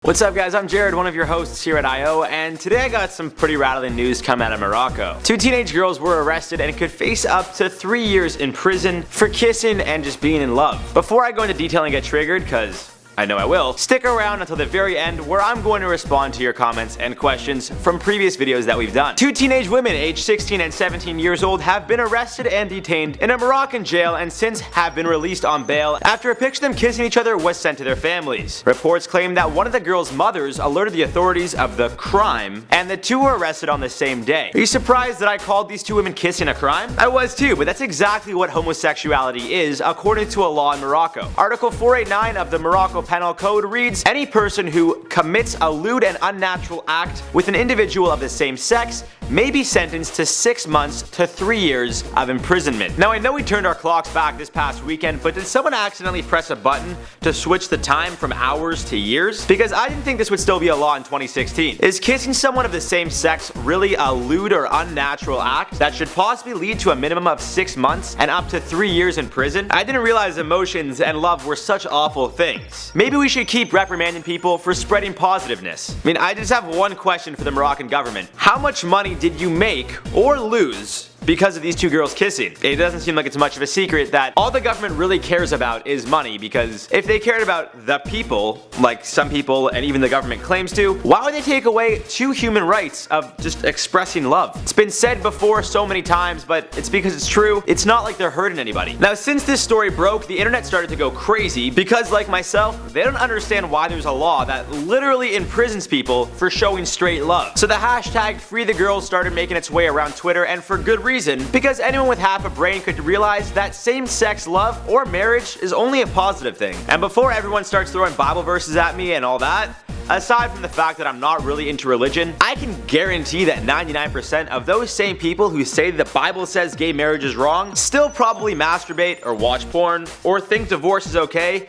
What's up guys, I'm Jared, one of your hosts here at I.O., and today I got some pretty rattling news coming out of Morocco. Two teenage girls were arrested and could face up to 3 years in prison for kissing and just being in love. Before I go into detail and get triggered, cause I know I will, stick around until the very end where I'm going to respond to your comments and questions from previous videos that we've done. Two teenage women aged 16 and 17 years old have been arrested and detained in a Moroccan jail and since have been released on bail after a picture of them kissing each other was sent to their families. Reports claim that one of the girls' mothers alerted the authorities of the crime and the two were arrested on the same day. Are you surprised that I called these two women kissing a crime? I was too, but that's exactly what homosexuality is according to a law in Morocco. Article 489 of the Morocco Penal Code reads, any person who commits a lewd and unnatural act with an individual of the same sex may be sentenced to 6 months to 3 years of imprisonment. Now I know we turned our clocks back this past weekend, but did someone accidentally press a button to switch the time from hours to years? Because I didn't think this would still be a law in 2016. Is kissing someone of the same sex really a lewd or unnatural act that should possibly lead to a minimum of 6 months and up to 3 years in prison? I didn't realize emotions and love were such awful things. Maybe we should keep reprimanding people for spreading positiveness. I mean, I just have one question for the Moroccan government. How much money did you make or lose because of these two girls kissing? It doesn't seem like it's much of a secret that all the government really cares about is money, because if they cared about the people, like some people and even the government claims to, why would they take away two human rights of just expressing love? It's been said before so many times, but it's because it's true. It's not like they're hurting anybody. Now since this story broke, the internet started to go crazy because, like myself, they don't understand why there's a law that literally imprisons people for showing straight love. So the hashtag Free the Girls started making its way around Twitter, and for good reason, because anyone with half a brain could realize that same-sex love or marriage is only a positive thing. And before everyone starts throwing Bible verses at me and all that, aside from the fact that I'm not really into religion, I can guarantee that 99% of those same people who say the Bible says gay marriage is wrong still probably masturbate or watch porn or think divorce is okay,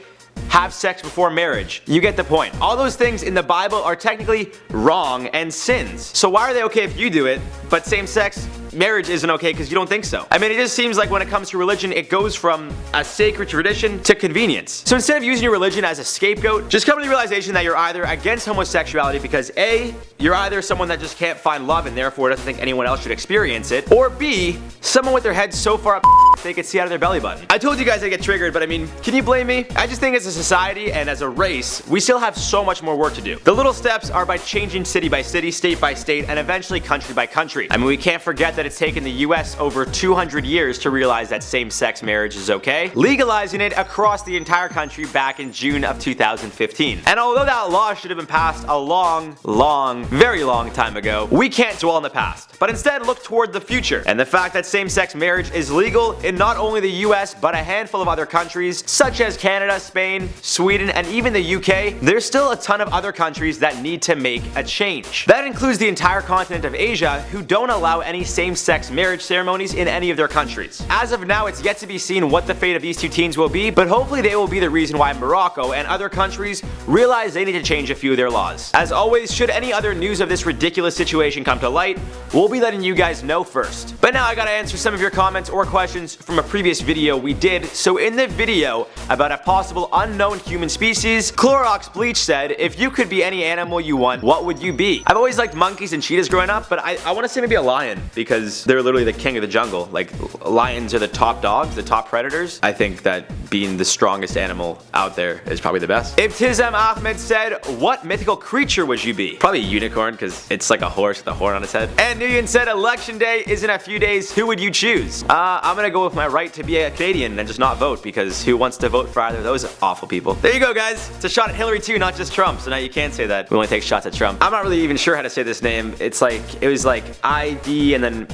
have sex before marriage. You get the point. All those things in the Bible are technically wrong and sins. So why are they okay if you do it, but same-sex marriage isn't okay because you don't think so? I mean, it just seems like when it comes to religion, it goes from a sacred tradition to convenience. So instead of using your religion as a scapegoat, just come to the realization that you're either against homosexuality because A, you're either someone that just can't find love and therefore doesn't think anyone else should experience it, or B, someone with their head so far up they could see out of their belly button. I told you guys I get triggered, but I mean, can you blame me? I just think as a society and as a race, we still have so much more work to do. The little steps are by changing city by city, state by state, and eventually country by country. I mean, we can't forget that it's taken the US over 200 years to realize that same-sex marriage is okay, legalizing it across the entire country back in June of 2015. And although that law should have been passed a very long time ago, we can't dwell on the past, but instead look toward the future. And the fact that same-sex marriage is legal in not only the US, but a handful of other countries, such as Canada, Spain, Sweden, and even the UK, there's still a ton of other countries that need to make a change. That includes the entire continent of Asia, who don't allow any same-sex marriage ceremonies in any of their countries. As of now, it's yet to be seen what the fate of these two teens will be, but hopefully they will be the reason why Morocco and other countries realize they need to change a few of their laws. As always, should any other news of this ridiculous situation come to light, we'll be letting you guys know first. But now I gotta answer some of your comments or questions from a previous video we did. So in the video about a possible unknown human species, Clorox Bleach said, if you could be any animal you want, what would you be? I've always liked monkeys and cheetahs growing up, but I want to say maybe a lion, because they're literally the king of the jungle. Like, lions are the top dogs, the top predators. I think that being the strongest animal out there is probably the best. Ibtizam Ahmed said, what mythical creature would you be? Probably a unicorn, because it's like a horse with a horn on its head. And Nguyen said, election day is in a few days, who would you choose? I'm gonna go with my right to be a Canadian and just not vote, because who wants to vote for either of those awful people? There you go, guys. It's a shot at Hillary too, not just Trump, so now you can't say that we only take shots at Trump. I'm not really even sure how to say this name. It's like, it was like ID and then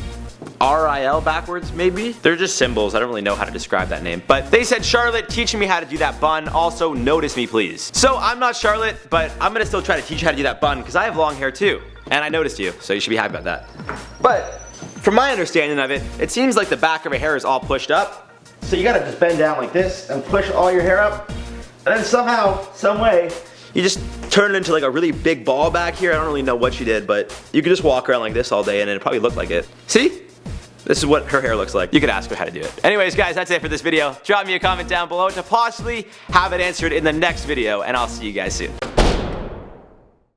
RIL backwards, maybe? They're just symbols. I don't really know how to describe that name. But they said, Charlotte, teaching me how to do that bun. Also, notice me, please. So I'm not Charlotte, but I'm gonna still try to teach you how to do that bun, because I have long hair too. And I noticed you, so you should be happy about that. But from my understanding of it, it seems like the back of your hair is all pushed up. So you gotta just bend down like this and push all your hair up. And then somehow, some way, you just turn it into like a really big ball back here. I don't really know what you did, but you could just walk around like this all day and it'd probably look like it. See? This is what her hair looks like. You could ask her how to do it. Anyways, guys, that's it for this video. Drop me a comment down below to possibly have it answered in the next video, and I'll see you guys soon.